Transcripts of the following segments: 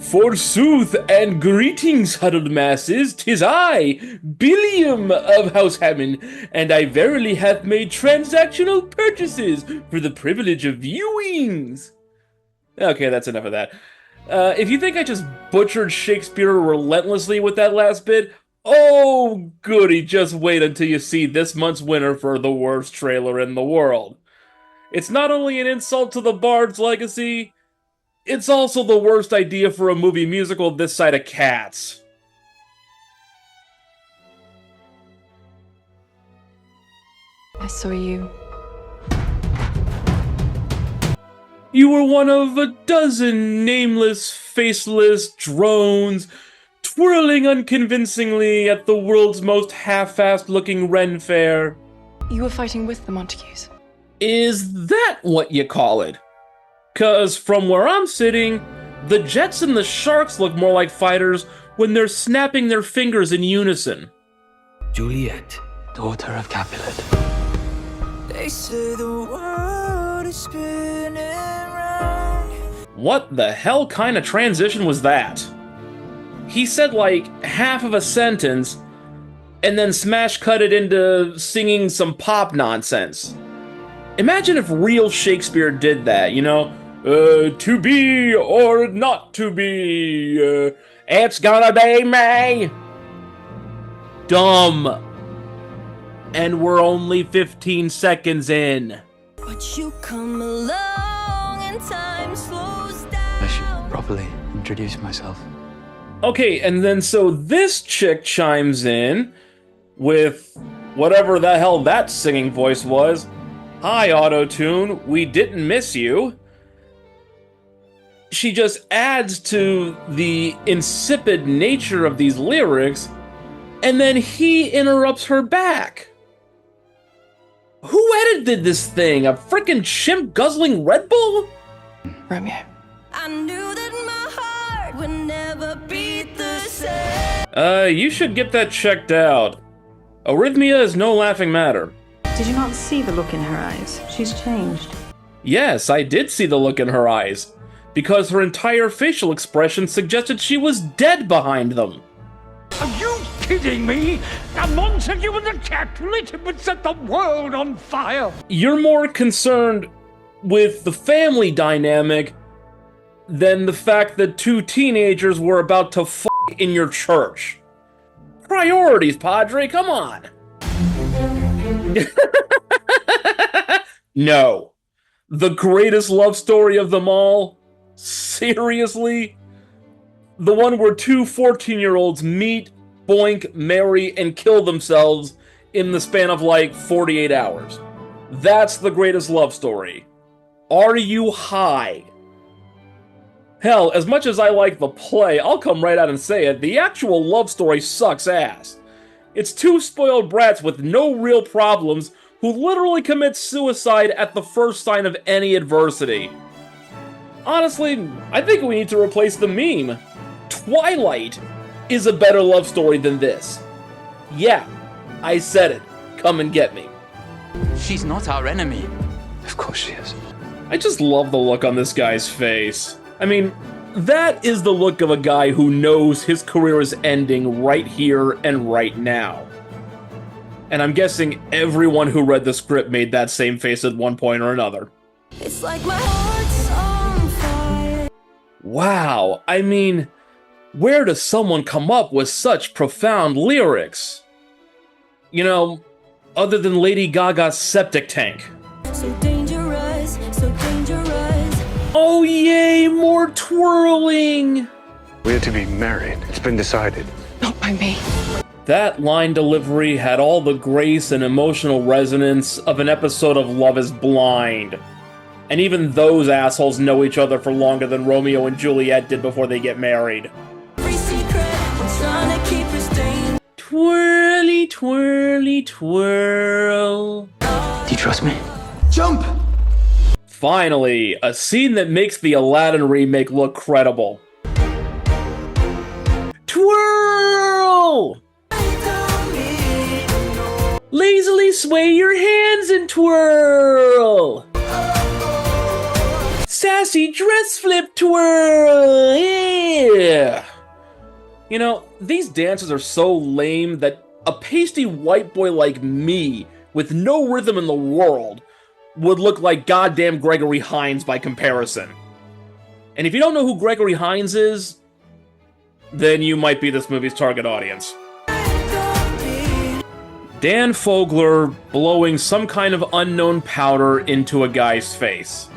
Forsooth, and greetings, huddled masses, 'tis I, Billiam of House Hammond, and I verily have made transactional purchases for the privilege of viewings. Okay, that's enough of that. If you think I just butchered Shakespeare relentlessly with that last bit, oh goody, just wait until you see this month's winner for the worst trailer in the world. It's not only an insult to the Bard's legacy, it's also the worst idea for a movie musical this side of Cats. I saw you. You were one of a dozen nameless, faceless drones twirling unconvincingly at the world's most half-assed looking Ren Fair. You were fighting with the Montagues. Is that what you call it? 'Cause from where I'm sitting, the Jets and the Sharks look more like fighters when they're snapping their fingers in unison. Juliet, daughter of Capulet. They say the world is spinning round. What the hell kind of transition was that? He said like half of a sentence, and then smash cut it into singing some pop nonsense. Imagine if real Shakespeare did that, you know? To be or not to be, it's gonna be me! Dumb. And we're only 15 seconds in. But you come along and time slows down. I should properly introduce myself. Okay, and then so this chick chimes in with whatever the hell that singing voice was. Hi, Auto-Tune, we didn't miss you. She just adds to the insipid nature of these lyrics, and then he interrupts her back. Who edited this thing? A frickin' chimp guzzling Red Bull? Romeo. I knew that my heart would never beat the same. You should get that checked out. Arrhythmia is no laughing matter. Did you not see the look in her eyes? She's changed. Yes, I did see the look in her eyes, because her entire facial expression suggested she was dead behind them. Are you kidding me? A Montague and a Capulet would set the world on fire. You're more concerned with the family dynamic than the fact that two teenagers were about to f*** in your church. Priorities, Padre, come on. No. The greatest love story of them all? Seriously? The one where two 14-year-olds meet, boink, marry, and kill themselves in the span of like 48 hours. That's the greatest love story. Are you high? Hell, as much as I like the play, I'll come right out and say it, the actual love story sucks ass. It's two spoiled brats with no real problems who literally commit suicide at the first sign of any adversity. Honestly, I think we need to replace the meme. Twilight is a better love story than this. Yeah, I said it. Come and get me. She's not our enemy. Of course she is. I just love the look on this guy's face. I mean, that is the look of a guy who knows his career is ending right here and right now. And I'm guessing everyone who read the script made that same face at one point or another. It's like my heart's on fire. Wow, I mean, where does someone come up with such profound lyrics? You know, other than Lady Gaga's Septic Tank. So dangerous, so dangerous. Oh yay, more twirling! We're to be married. It's been decided. Not by me. That line delivery had all the grace and emotional resonance of an episode of Love is Blind. And even those assholes know each other for longer than Romeo and Juliet did before they get married. Every secret, I'm trying to keep it staying. Twirly, twirly, twirl. Do you trust me? Jump! Finally, a scene that makes the Aladdin remake look credible. Twirl! Lazily sway your hands and twirl! Sassy dress flip twirl! Yeah! You know, these dances are so lame that a pasty white boy like me, with no rhythm in the world, would look like goddamn Gregory Hines by comparison. And if you don't know who Gregory Hines is, then you might be this movie's target audience. Dan Fogler blowing some kind of unknown powder into a guy's face.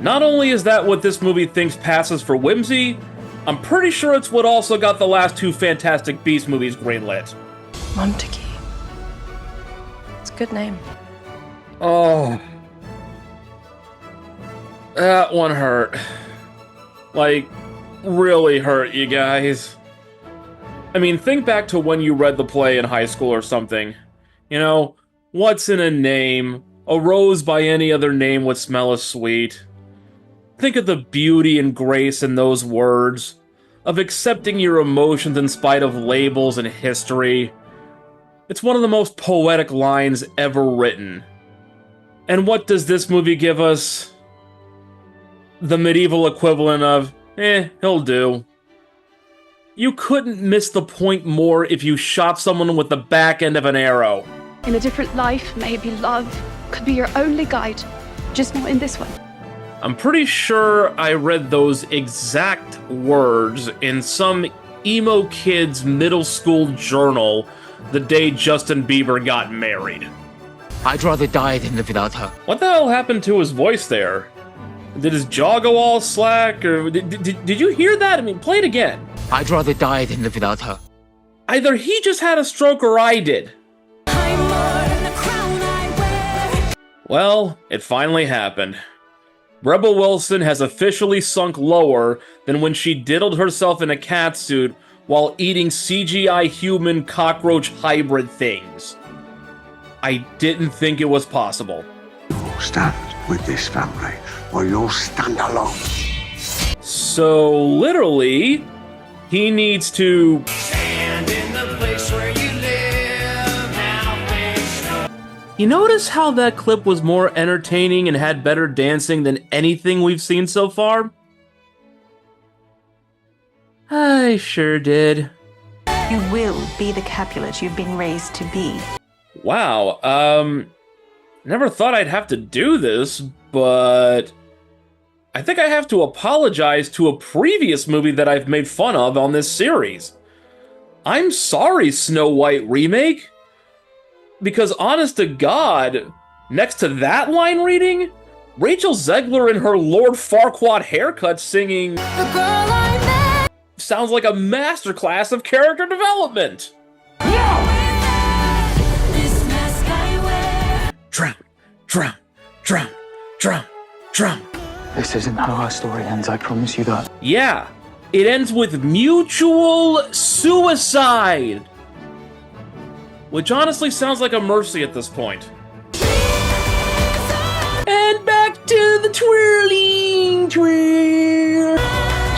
Not only is that what this movie thinks passes for whimsy, I'm pretty sure it's what also got the last two Fantastic Beasts movies greenlit. Montague. It's a good name. Oh. That one hurt. Like, really hurt, you guys. I mean, think back to when you read the play in high school or something. You know, what's in a name? A rose by any other name would smell as sweet. Think of the beauty and grace in those words, of accepting your emotions in spite of labels and history. It's one of the most poetic lines ever written. And what does this movie give us? The medieval equivalent of, he'll do. You couldn't miss the point more if you shot someone with the back end of an arrow. In a different life, maybe love could be your only guide, just not in this one. I'm pretty sure I read those exact words in some emo kid's middle school journal the day Justin Bieber got married. I'd rather die than live without her. What the hell happened to his voice there? Did his jaw go all slack, or did you hear that? I mean, play it again. I'd rather die than live without her. Either he just had a stroke or I did. I'm more than the crown I wear. Well, it finally happened. Rebel Wilson has officially sunk lower than when she diddled herself in a catsuit while eating CGI human cockroach hybrid things. I didn't think it was possible. Stand with this family, or you'll stand alone. So, literally, he needs to Stand in the place where you live. Now face no. You notice how that clip was more entertaining and had better dancing than anything we've seen so far? I sure did. You will be the Capulet you've been raised to be. Wow, never thought I'd have to do this, but I think I have to apologize to a previous movie that I've made fun of on this series. I'm sorry, Snow White Remake. Because honest to God, next to that line reading, Rachel Zegler in her Lord Farquaad haircut singing The girl I met. sounds like a masterclass of character development. This mask I wear. Drown, drown, drown, drown, drown. This isn't how our story ends, I promise you that. Yeah, it ends with mutual suicide. Which honestly sounds like a mercy at this point. And back to the twirling twirl.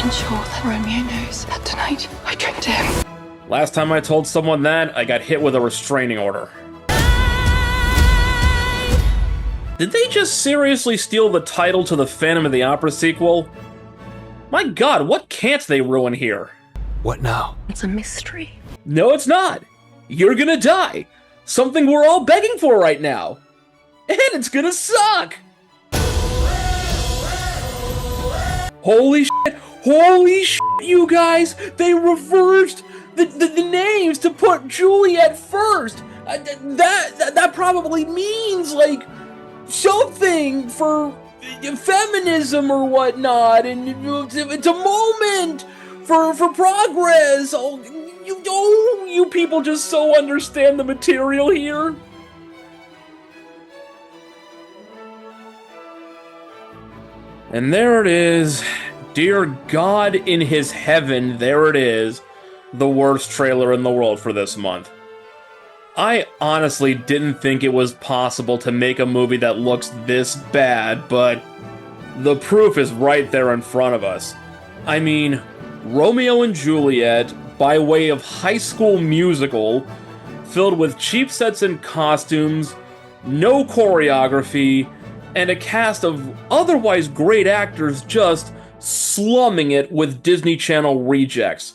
Ensure that Romeo knows that tonight I tricked him. Last time I told someone that, I got hit with a restraining order. Did they just seriously steal the title to the Phantom of the Opera sequel? My God, what can't they ruin here? What now? It's a mystery. No, it's not. You're gonna die. Something we're all begging for right now. And it's gonna suck. Holy shit. Holy shit, you guys. They reversed the names to put Juliet first. That probably means, like, something for feminism or whatnot. And it's a moment for progress. You people just so understand the material here. And there it is. Dear God in his heaven, there it is. The worst trailer in the world for this month. I honestly didn't think it was possible to make a movie that looks this bad, but the proof is right there in front of us. I mean, Romeo and Juliet, by way of high school musical, filled with cheap sets and costumes, no choreography, and a cast of otherwise great actors just slumming it with Disney Channel rejects.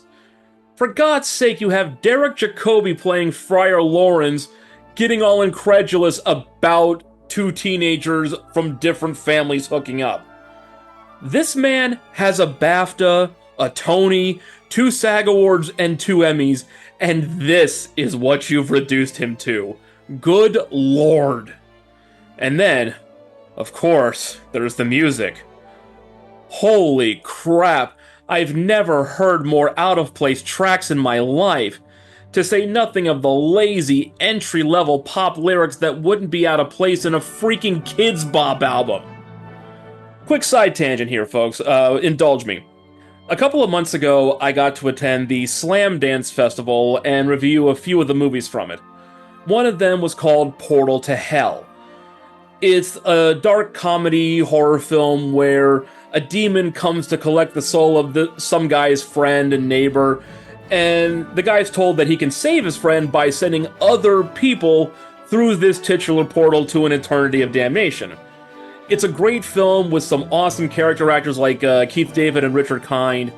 For God's sake, you have Derek Jacobi playing Friar Lawrence, getting all incredulous about two teenagers from different families hooking up. This man has a BAFTA, a Tony, 2 SAG Awards, and 2 Emmys, and this is what you've reduced him to. Good lord. And then, of course, there's the music. Holy crap, I've never heard more out-of-place tracks in my life, to say nothing of the lazy, entry-level pop lyrics that wouldn't be out of place in a freaking Kidz Bop album. Quick side tangent here, folks. Indulge me. A couple of months ago, I got to attend the Slam Dance Festival and review a few of the movies from it. One of them was called Portal to Hell. It's a dark comedy horror film where a demon comes to collect the soul of some guy's friend and neighbor, and the guy's told that he can save his friend by sending other people through this titular portal to an eternity of damnation. It's a great film with some awesome character actors like Keith David and Richard Kind.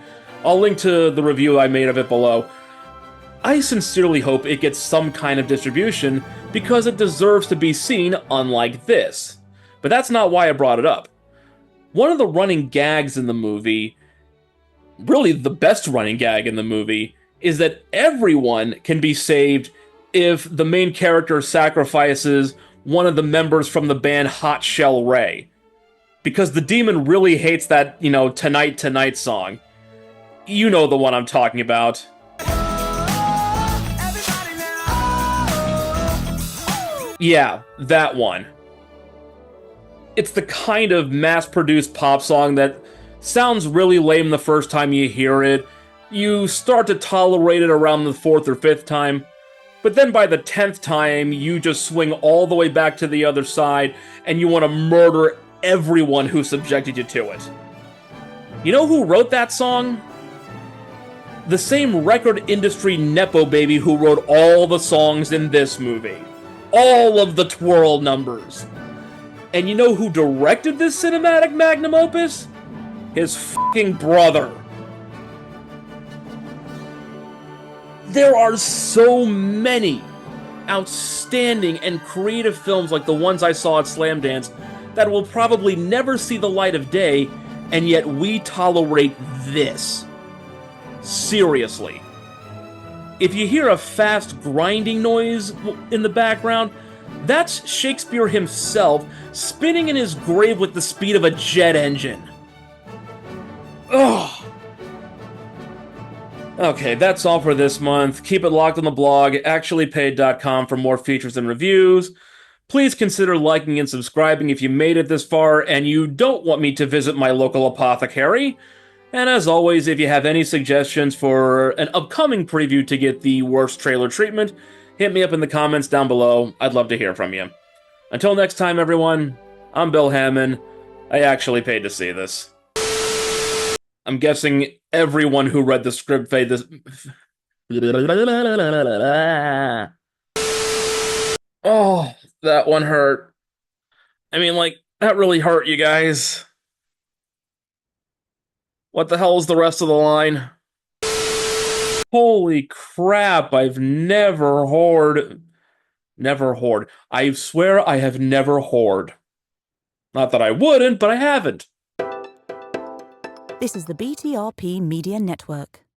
I'll link to the review I made of it below. I sincerely hope it gets some kind of distribution because it deserves to be seen unlike this. But that's not why I brought it up. One of the running gags in the movie, really the best running gag in the movie, is that everyone can be saved if the main character sacrifices one of the members from the band Hot Shell Ray. Because the demon really hates that, Tonight Tonight song. You know the one I'm talking about. Yeah, that one. It's the kind of mass-produced pop song that sounds really lame the first time you hear it. You start to tolerate it around the 4th or 5th time, but then by the 10th time, you just swing all the way back to the other side, and you want to murder everyone who subjected you to it. You know who wrote that song? The same record industry nepo baby who wrote all the songs in this movie. All of the twirl numbers. And you know who directed this cinematic magnum opus? His fucking brother. There are so many outstanding and creative films like the ones I saw at Slamdance that will probably never see the light of day, and yet we tolerate this. Seriously. If you hear a fast grinding noise in the background, that's Shakespeare himself spinning in his grave with the speed of a jet engine. Ugh. Okay, that's all for this month. Keep it locked on the blog, actuallypaid.com, for more features and reviews. Please consider liking and subscribing if you made it this far and you don't want me to visit my local apothecary. And as always, if you have any suggestions for an upcoming preview to get the worst trailer treatment, hit me up in the comments down below. I'd love to hear from you. Until next time, everyone, I'm Bill Hammond. I actually paid to see this. I'm guessing everyone who read the script paid this. Oh, that one hurt. I mean, that really hurt, you guys. What the hell is the rest of the line? Holy crap, I've never whored. Never whored. I swear I have never whored. Not that I wouldn't, but I haven't. This is the BTRP Media Network.